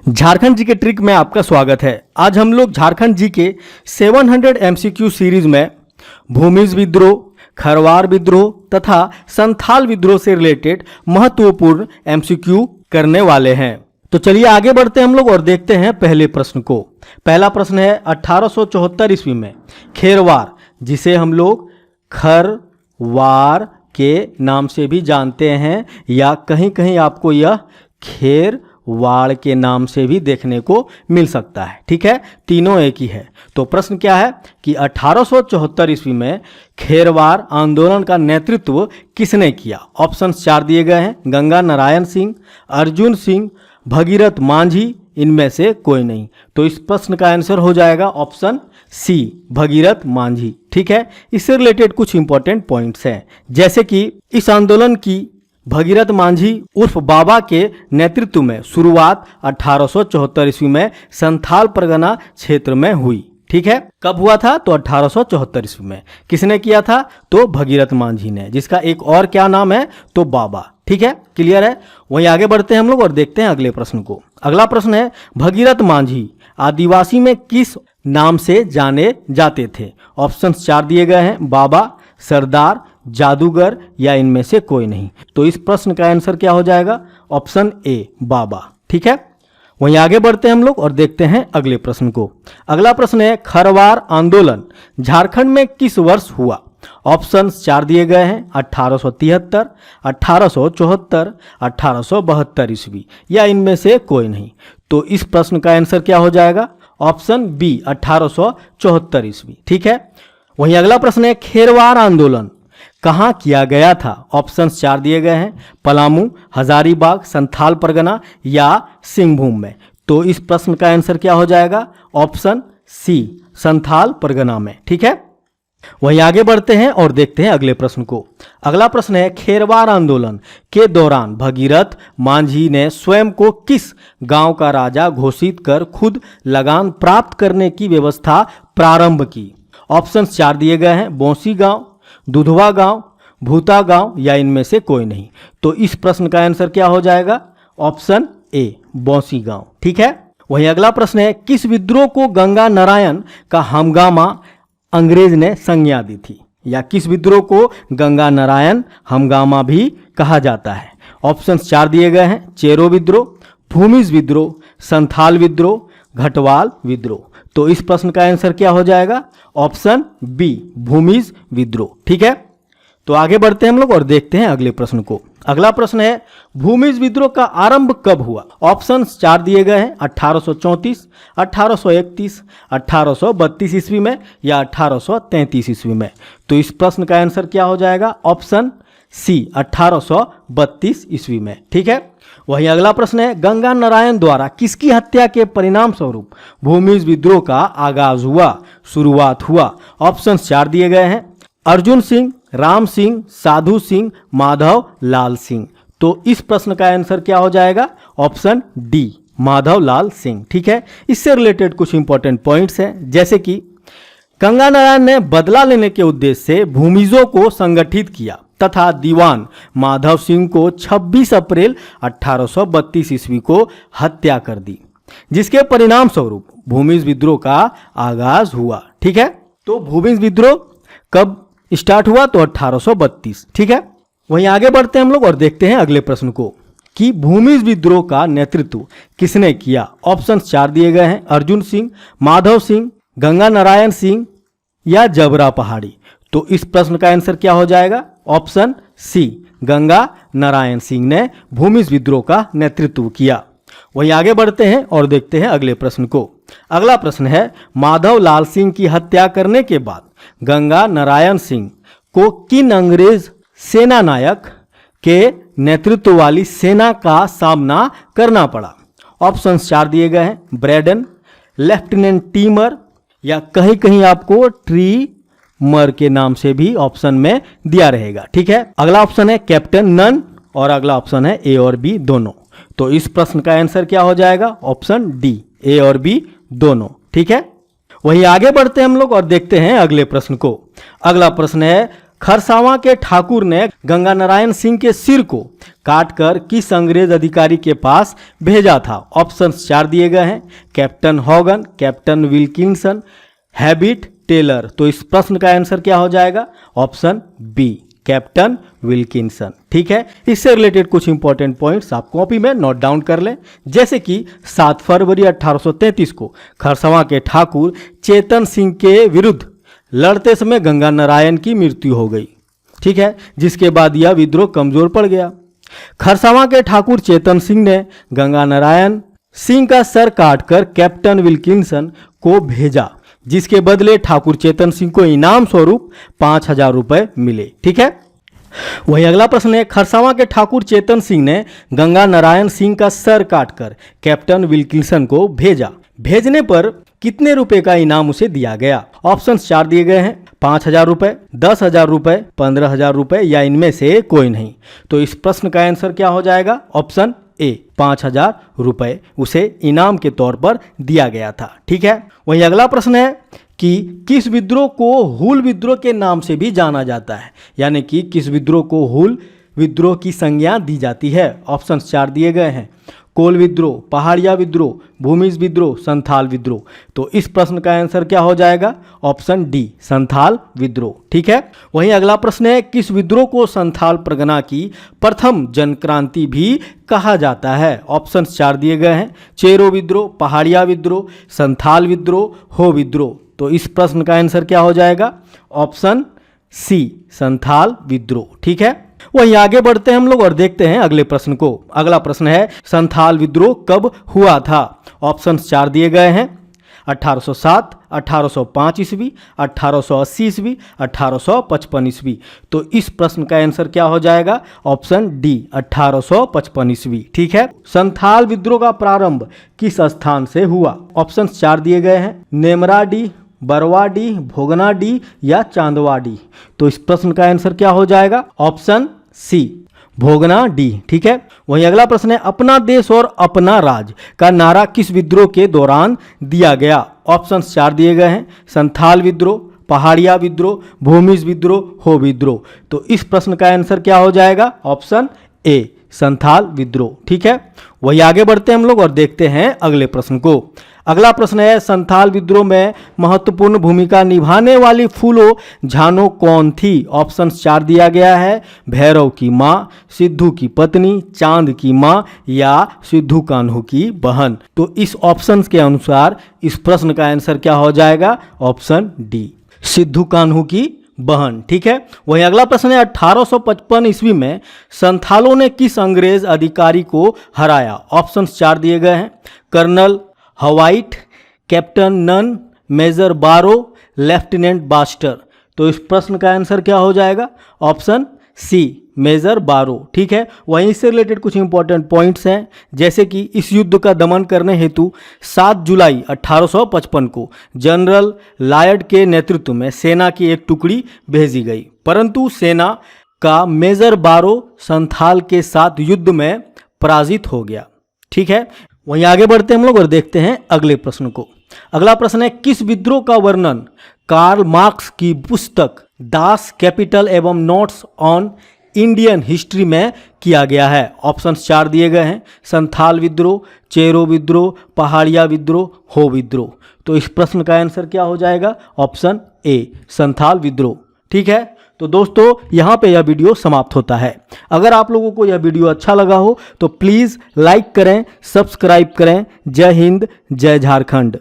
झारखंड जी के ट्रिक में आपका स्वागत है। आज हम लोग झारखंड जी के 700 एमसीक्यू सीरीज में भूमिज विद्रोह, खरवार विद्रोह तथा संथाल विद्रोह से रिलेटेड महत्वपूर्ण एमसीक्यू करने वाले हैं। तो चलिए आगे बढ़ते हैं हम लोग और देखते हैं पहले प्रश्न को। पहला प्रश्न है 1874 ईस्वी में खेरवार, जिसे हम लोग खरवार के नाम से भी जानते हैं या कहीं कहीं आपको यह खेरवाड़ के नाम से भी देखने को मिल सकता है। ठीक है, तीनों एक ही है। तो प्रश्न क्या है कि 1874 ईस्वी में खेरवार आंदोलन का नेतृत्व किसने किया? ऑप्शंस 4 दिए गए हैं, गंगा नारायण सिंह, अर्जुन सिंह, भगीरथ मांझी, इनमें से कोई नहीं। तो इस प्रश्न का आंसर हो जाएगा ऑप्शन सी, भगीरथ मांझी। ठीक है, इससे रिलेटेड कुछ इंपॉर्टेंट पॉइंट्स हैं, जैसे कि इस आंदोलन की भगीरथ मांझी उर्फ बाबा के नेतृत्व में शुरुआत 1874 ईस्वी में संथाल परगना क्षेत्र में हुई। ठीक है, कब हुआ था? तो 1874 ईस्वी में। किसने किया था? तो भगीरथ मांझी ने, जिसका एक और क्या नाम है? तो बाबा। ठीक है, क्लियर है। वहीं आगे बढ़ते हैं हम लोग और देखते हैं अगले प्रश्न को। अगला प्रश्न है भगीरथ मांझी आदिवासी में किस नाम से जाने जाते थे? ऑप्शंस 4 दिए गए हैं, बाबा, सरदार, जादूगर या इनमें से कोई नहीं। तो इस प्रश्न का आंसर क्या हो जाएगा? ऑप्शन ए, बाबा। ठीक है, वहीं आगे बढ़ते हैं हम लोग और देखते हैं अगले प्रश्न को। अगला प्रश्न है खरवार आंदोलन झारखंड में किस वर्ष हुआ? ऑप्शंस 4 दिए गए हैं, 1873, 1874, 1872 ईस्वी या इनमें से कोई नहीं। तो इस प्रश्न का आंसर क्या हो जाएगा? ऑप्शन बी, 1874 ईस्वी। ठीक है, वहीं अगला प्रश्न है खेरवार आंदोलन कहाँ किया गया था? ऑप्शंस 4 दिए गए हैं, पलामू, हजारीबाग, संथाल परगना या सिंहभूम में। तो इस प्रश्न का आंसर क्या हो जाएगा? ऑप्शन सी, संथाल परगना में। ठीक है, वहीं आगे बढ़ते हैं और देखते हैं अगले प्रश्न को। अगला प्रश्न है खेरवार आंदोलन के दौरान भगीरथ मांझी ने स्वयं को किस गांव का राजा घोषित कर खुद लगान प्राप्त करने की व्यवस्था प्रारंभ की? ऑप्शंस 4 दिए गए हैं, बौंसी गांव, दुधवा गांव, भूता गांव या इनमें से कोई नहीं। तो इस प्रश्न का आंसर क्या हो जाएगा? ऑप्शन ए, बौंसी गांव। ठीक है, वहीं अगला प्रश्न है किस विद्रोह को गंगा नारायण का हमगामा अंग्रेज ने संज्ञा दी थी? या किस विद्रोह को गंगा नारायण हमगामा भी कहा जाता है? ऑप्शंस 4 दिए गए हैं, चेरो विद्रोह, भूमिज विद्रोह, संथाल विद्रोह, घटवाल विद्रोह। तो इस प्रश्न का आंसर क्या हो जाएगा? ऑप्शन बी, भूमिज विद्रोह। ठीक है, तो आगे बढ़ते हैं हम लोग और देखते हैं अगले प्रश्न को। अगला प्रश्न है भूमिज विद्रोह का आरंभ कब हुआ? ऑप्शंस 4 दिए गए हैं, 1834, 1831, 1832 ईस्वी में या 1833 ईस्वी में। तो इस प्रश्न का आंसर क्या हो जाएगा? ऑप्शन सी, 1832 ईस्वी में। ठीक है, वहीं अगला प्रश्न है गंगा नारायण द्वारा किसकी हत्या के परिणाम स्वरूप भूमिज विद्रोह का आगाज हुआ, शुरुआत हुआ? ऑप्शंस 4 दिए गए हैं, अर्जुन सिंह, राम सिंह, साधु सिंह, माधव लाल सिंह। तो इस प्रश्न का आंसर क्या हो जाएगा? ऑप्शन डी, माधव लाल सिंह। ठीक है, इससे रिलेटेड कुछ इंपॉर्टेंट पॉइंट्स हैं, जैसे कि गंगा नारायण ने बदला लेने के उद्देश्य से भूमिजों को संगठित किया तथा दीवान माधव सिंह को 26 अप्रैल 1832 ईस्वी को हत्या कर दी, जिसके परिणाम स्वरूप भूमिज विद्रोह का आगाज हुआ। ठीक है, तो भूमिज विद्रोह कब स्टार्ट हुआ? तो 1832। ठीक है, वहीं आगे बढ़ते हैं हम लोग और देखते हैं अगले प्रश्न को कि भूमिज विद्रोह का नेतृत्व किसने किया? ऑप्शंस 4 दिए गए हैं, अर्जुन सिंह, माधव सिंह, गंगा नारायण सिंह या जबरा पहाड़ी। तो इस प्रश्न का आंसर क्या हो जाएगा? ऑप्शन सी, गंगा नारायण सिंह ने भूमिज विद्रोह का नेतृत्व किया। वहीं आगे बढ़ते हैं और देखते हैं अगले प्रश्न को। अगला प्रश्न है माधव लाल सिंह की हत्या करने के बाद गंगा नारायण सिंह को किन अंग्रेज सेना नायक के नेतृत्व वाली सेना का सामना करना पड़ा? ऑप्शंस 4 दिए गए हैं, ब्रैडन, लेफ्टिनेंट टीमर या कहीं कहीं आपको ट्रीमर के नाम से भी ऑप्शन में दिया रहेगा। ठीक है, अगला ऑप्शन है कैप्टन नन और अगला ऑप्शन है ए और बी दोनों। तो इस प्रश्न का आंसर क्या हो जाएगा? ऑप्शन डी, ए और बी दोनों। ठीक है, वहीं आगे बढ़ते हैं हम लोग और देखते हैं अगले प्रश्न को। अगला प्रश्न है खरसावां के ठाकुर ने गंगा नारायण सिंह के सिर को काटकर किस अंग्रेज अधिकारी के पास भेजा था? ऑप्शंस 4 दिए गए हैं, captain Hogan, captain Wilkinson, Herbert Taylor. तो इस प्रश्न का आंसर क्या हो जाएगा? Option B, captain Wilkinson. ठीक है, इससे रिलेटेड कुछ इंपॉर्टेंट पॉइंट्स आप कॉपी में नोट डाउन कर लें, जैसे कि 7 फरवरी 1833 को खरसावां के ठाकुर चेतन सिंह के विरुद्ध लड़ते समय गंगा नारायण की मृत्यु हो गई। ठीक है, जिसके बाद यह विद्रोह कमजोर पड़ गया। खरसावां के ठाकुर चेतन सिंह ने गंगा नारायण सिंह का सर काटकर कैप्टन विल्किंसन को भेजा, जिसके बदले ठाकुर चेतन सिंह को इनाम स्वरूप 5000 रुपए मिले। ठीक है, वही अगला प्रश्न है, खरसावां के ठाकुर चेतन सिंह ने गंगा नारायण सिंह का सर काटकर कैप्टन विल्किंसन को भेजा। भेजने पर कितने रुपए का इनाम उसे दिया गया? ऑप्शन 4 दिए गए हैं, 5000 रुपए, 10,000 रुपए, 15,000 रुपए या इनमें से कोई नहीं। तो इस प्रश्न का आंसर क्या हो जाएगा? ऑप्शन ए, 5000 रुपए उसे इनाम के तौर पर दिया गया था। ठीक है, वही अगला प्रश्न है कि किस विद्रोह को हूल विद्रोह के नाम से भी जाना जाता है, यानी कि किस विद्रोह को हूल विद्रोह की संज्ञा दी जाती है? ऑप्शन 4 दिए गए हैं, कोल विद्रोह, पहाड़िया विद्रोह, भूमिज विद्रोह, संथाल विद्रोह। तो इस प्रश्न का आंसर क्या हो जाएगा? ऑप्शन डी, संथाल विद्रोह। ठीक है, वहीं अगला प्रश्न है, किस विद्रोह को संथाल परगना की प्रथम जनक्रांति भी कहा जाता है? ऑप्शन 4 दिए गए हैं, चेरो विद्रोह, पहाड़िया विद्रोह, संथाल विद्रोह, हो विद्रोह। तो इस प्रश्न का आंसर क्या हो जाएगा? ऑप्शन सी, संथाल विद्रोह। ठीक है, वहीं आगे बढ़ते हैं हम लोग और देखते हैं अगले प्रश्न को। अगला प्रश्न है, संथाल विद्रोह कब हुआ था? ऑप्शन 4 दिए गए हैं, 1807, 1805 ईस्वी, 1880 ईस्वी, 1855 ईस्वी। तो इस प्रश्न का आंसर क्या हो जाएगा? ऑप्शन डी, 1855 ईस्वी। ठीक है, संथाल विद्रोह का प्रारंभ किस स्थान से हुआ? ऑप्शन 4 दिए गए हैं, नेमराडी, बरवाडी, भोगनाडी या चांदवाडी। तो इस प्रश्न का आंसर क्या हो जाएगा? Option C, Bhognadih. ठीक है, वहीं अगला प्रश्न है, अपना देश और अपना राज का नारा किस विद्रोह के दौरान दिया गया? ऑप्शन 4 दिए गए हैं, संथाल विद्रोह, पहाड़िया विद्रोह, भूमिज विद्रोह, हो विद्रोह। तो इस प्रश्न का आंसर क्या हो जाएगा? ऑप्शन ए, संथाल विद्रोह। ठीक है, वही आगे बढ़ते हैं हम लोग और देखते हैं अगले प्रश्न को। अगला प्रश्न है, संथाल विद्रोह में महत्वपूर्ण भूमिका निभाने वाली फूलो झानो कौन थी? ऑप्शन 4 दिया गया है, भैरव की माँ, सिद्धू की पत्नी, चांद की माँ या सिद्धू कान्हू की बहन। तो इस ऑप्शन के अनुसार इस प्रश्न का आंसर क्या हो जाएगा? ऑप्शन डी, सिद्धू कान्हू की बहन। ठीक है, वहीं अगला प्रश्न है, 1855 ईस्वी में संथालों ने किस अंग्रेज अधिकारी को हराया? ऑप्शन 4 दिए गए हैं, colonel White, captain Nunn, major Burrough, lieutenant Baster. तो इस प्रश्न का आंसर क्या हो जाएगा? ऑप्शन सी, मेजर बारो। ठीक है, वहीं इससे रिलेटेड कुछ इंपॉर्टेंट पॉइंट्स हैं, जैसे कि इस युद्ध का दमन करने हेतु 7 जुलाई 1855 को जनरल लायड के नेतृत्व में सेना की एक टुकड़ी भेजी गई, परंतु सेना का मेजर बारो संथाल के साथ युद्ध में पराजित हो गया। ठीक है, वहीं आगे बढ़ते हैं हम लोग और देखते हैं अगले प्रश्न को। अगला प्रश्न है, किस विद्रोह का वर्णन कार्ल मार्क्स की पुस्तक दास कैपिटल एवं नोट्स ऑन इंडियन हिस्ट्री में किया गया है? ऑप्शन 4 दिए गए हैं, संथाल विद्रोह, चेरो विद्रोह, पहाड़िया विद्रोह, हो विद्रोह। तो इस प्रश्न का आंसर क्या हो जाएगा? ऑप्शन ए, संथाल विद्रोह। ठीक है, तो दोस्तों यहाँ पे यह वीडियो समाप्त होता है। अगर आप लोगों को यह वीडियो अच्छा लगा हो तो प्लीज़ लाइक करें, सब्सक्राइब करें। जय हिंद, जय झारखंड।